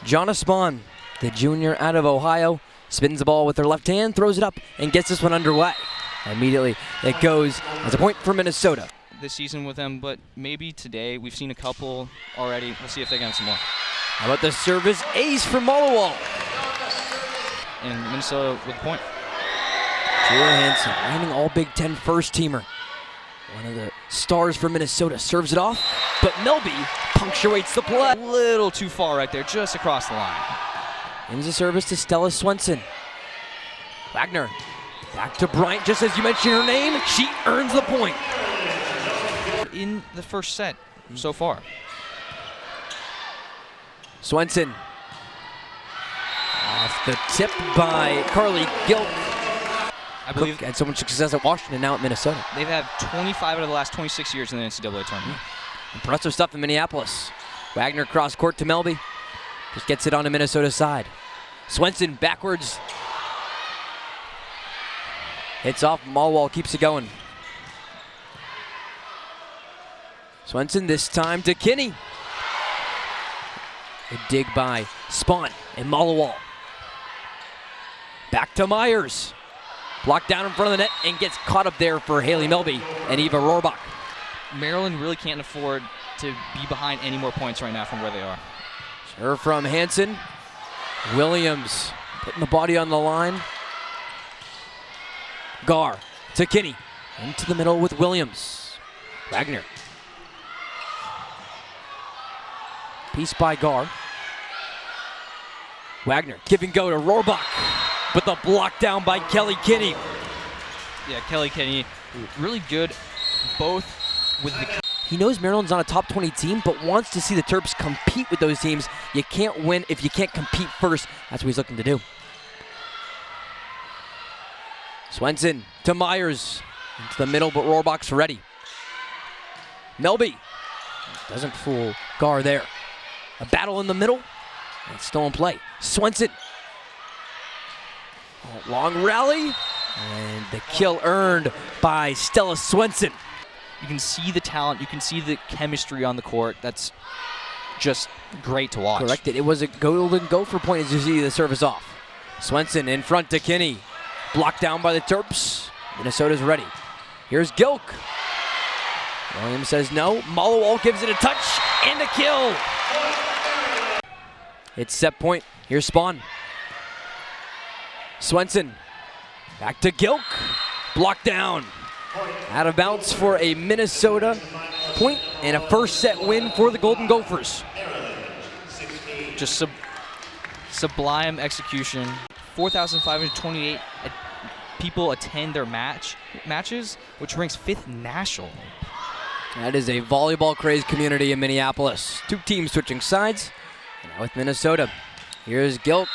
Jonna Spahn, the junior out of Ohio, spins the ball with her left hand, throws it up, and gets this one underway. Immediately, it goes as a point for Minnesota. This season with them, but maybe today. We've seen a couple already. We'll see if they get some more. How about the service ace from Mallowall? And Minnesota with a point. Julia Hansen, reigning all Big Ten first-teamer. One of the stars for Minnesota serves it off, but Melby punctuates the play. A little too far right there, just across the line. Ends the service to Stella Swenson. Wagner, back to Bryant. Just as you mentioned her name, she earns the point. In the first set so far. Swenson. Off the tip by Carly Gilk. I believe Cook had so much success at Washington, now at Minnesota. They've had 25 out of the last 26 years in the NCAA tournament. Impressive stuff in Minneapolis. Wagner cross court to Melby. Just gets it on the Minnesota side. Swenson backwards. Hits off, Mallowall keeps it going. Swenson this time to Kinney. A dig by Spahn and Mallowall. Back to Myers. Blocked down in front of the net and gets caught up there for Haley Melby and Eva Rohrbach. Maryland really can't afford to be behind any more points right now from where they are. Serve from Hansen. Williams putting the body on the line. Gar to Kinney. Into the middle with Williams. Wagner. Piece by Gar. Wagner, give and go to Rohrbach. But the block down by Kelly Kinney. Yeah, Kelly Kinney, really good both with the... He knows Maryland's not a top 20 team, but wants to see the Terps compete with those teams. You can't win if you can't compete first. That's what he's looking to do. Swenson to Myers. Into the middle, but Rohrbach's ready. Melby. Doesn't fool Gar there. A battle in the middle. It's still in play. Swenson. Long rally. And the kill earned by Stella Swenson. You can see the talent. You can see the chemistry on the court. That's just great to watch. Corrected. It was a golden gopher point as you see the service off. Swenson in front to Kinney. Blocked down by the Terps. Minnesota's ready. Here's Gilk. Williams says no. Mallowall gives it a touch and a kill. It's set point. Here's Spahn. Swenson. Back to Gilk. Blocked down. Out of bounds for a Minnesota point and a first set win for the Golden Gophers. Just sublime execution. 4,528 people attend their matches, which ranks 5th national. That is a volleyball-crazed community in Minneapolis. Two teams switching sides. And now with Minnesota. Here's Gilk.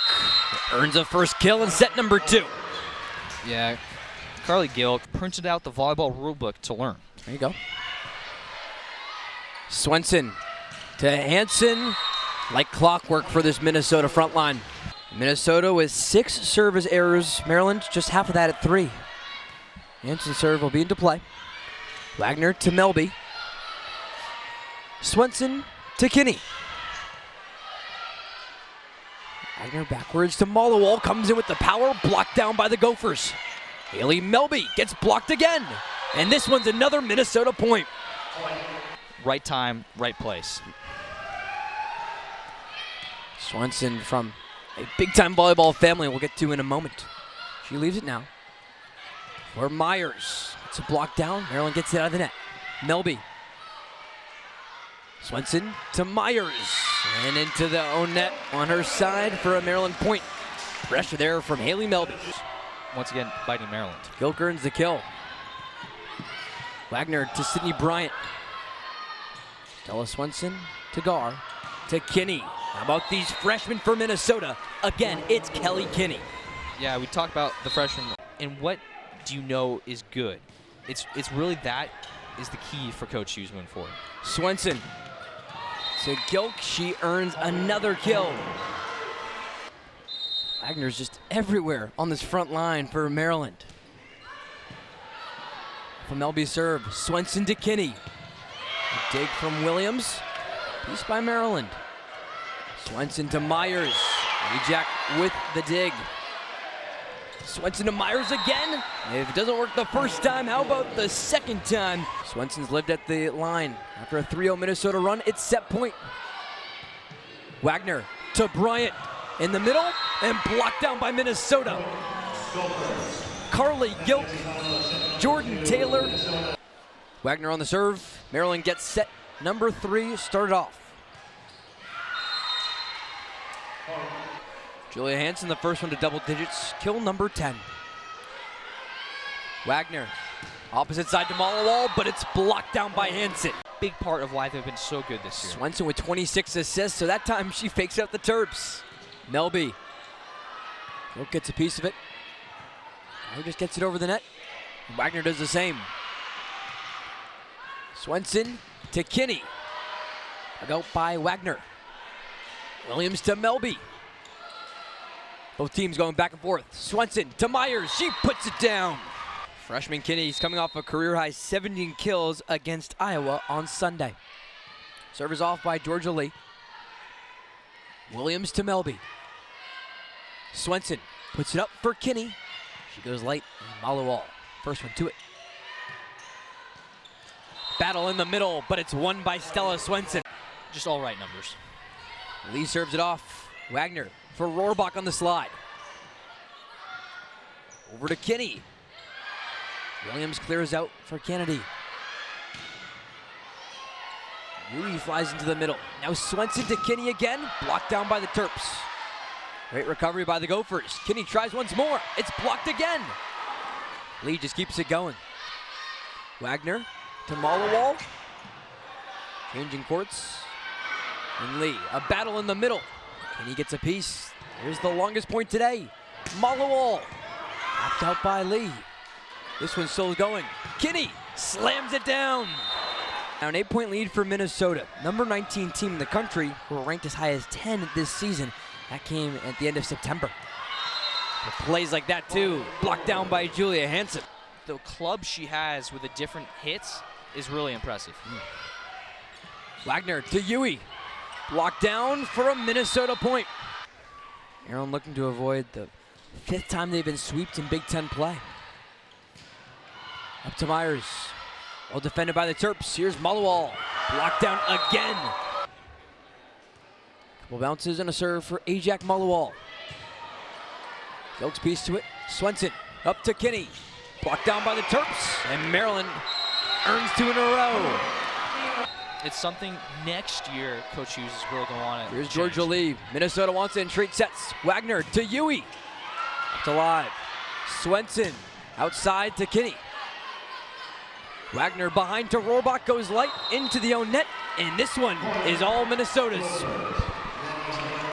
Earns a first kill in set number 2. Yeah, Carly Gilk printed out the volleyball rulebook to learn. There you go. Swenson to Hansen. Like clockwork for this Minnesota front line. Minnesota with 6 service errors. Maryland just half of that at 3. Hansen's serve will be into play. Wagner to Melby. Swenson to Kinney. Wagner backwards to Mallowall. Comes in with the power. Blocked down by the Gophers. Haley Melby gets blocked again. And this one's another Minnesota point. Right time, right place. Swenson from a big-time volleyball family we'll get to in a moment. She leaves it now. For Myers. It's a block down. Maryland gets it out of the net. Melby. Swenson to Myers. And into the own net on her side for a Maryland point. Pressure there from Haley Melby. Once again, biting Maryland. Gilk earns the kill. Wagner to Sydney Bryant. Stella Swenson to Gar. To Kinney. How about these freshmen for Minnesota? Again, it's Kelly Kinney. Yeah, we talked about the freshmen. And what do you know is good? It's really that is the key for Coach Hughes moving forward. Swenson to Gilk. She earns another kill. Wagner's just everywhere on this front line for Maryland. From Melby's serve, Swenson to Kinney. A dig from Williams. Piece by Maryland. Swenson to Myers. Ajak with the dig. Swenson to Myers again. If it doesn't work the first time, how about the second time? Swenson's lived at the line. After a 3-0 Minnesota run, it's set point. Wagner to Bryant in the middle and blocked down by Minnesota. Carly Gilk, Jordan Taylor. Wagner on the serve. Maryland gets set number 3, started off. Julia Hansen, the first one to double digits, kill number 10. Wagner, opposite side to Mallowall, but it's blocked down by Hansen. Big part of why they've been so good this year. Swenson with 26 assists, so that time she fakes out the Terps. Melby, Gilk gets a piece of it. Or just gets it over the net. Wagner does the same. Swenson to Kinney. Dug out by Wagner. Williams to Melby. Both teams going back and forth. Swenson to Myers. She puts it down. Freshman Kinney's coming off a career-high 17 kills against Iowa on Sunday. Serve is off by Georgia Lee. Williams to Melby. Swenson puts it up for Kinney. She goes light. Mallowall. First one to it. Battle in the middle, but it's won by Stella Swenson. Just all right numbers. Lee serves it off. Wagner for Rohrbach on the slide. Over to Kinney. Williams clears out for Kennedy. Moody flies into the middle. Now Swenson to Kinney again. Blocked down by the Terps. Great recovery by the Gophers. Kinney tries once more. It's blocked again. Lee just keeps it going. Wagner to Mallowall. Changing courts. And Lee, a battle in the middle. Kinney gets a piece. Here's the longest point today. Mallowall. Knocked out by Lee. This one's still going. Kinney slams it down. Now an 8-point lead for Minnesota. Number 19 team in the country, who were ranked as high as 10 this season. That came at the end of September. But plays like that too. Blocked down by Julia Hansen. The club she has with the different hits is really impressive. Wagner to Huey. Blocked down for a Minnesota point. Maryland looking to avoid the 5th time they've been swept in Big Ten play. Up to Myers. Well defended by the Terps. Here's Mallowall. Blocked down again. Couple bounces and a serve for Ajak Mallowall. Gilk's piece to it. Swenson up to Kinney. Blocked down by the Terps. And Maryland earns 2 in a row. It's something next year Coach Hughes is really going to want to Here's change. Georgia Lee. Minnesota wants to entreat sets. Wagner to Huey. Up to live. Swenson outside to Kinney. Wagner behind to Rohrbach, goes light into the own net, and this one is all Minnesota's.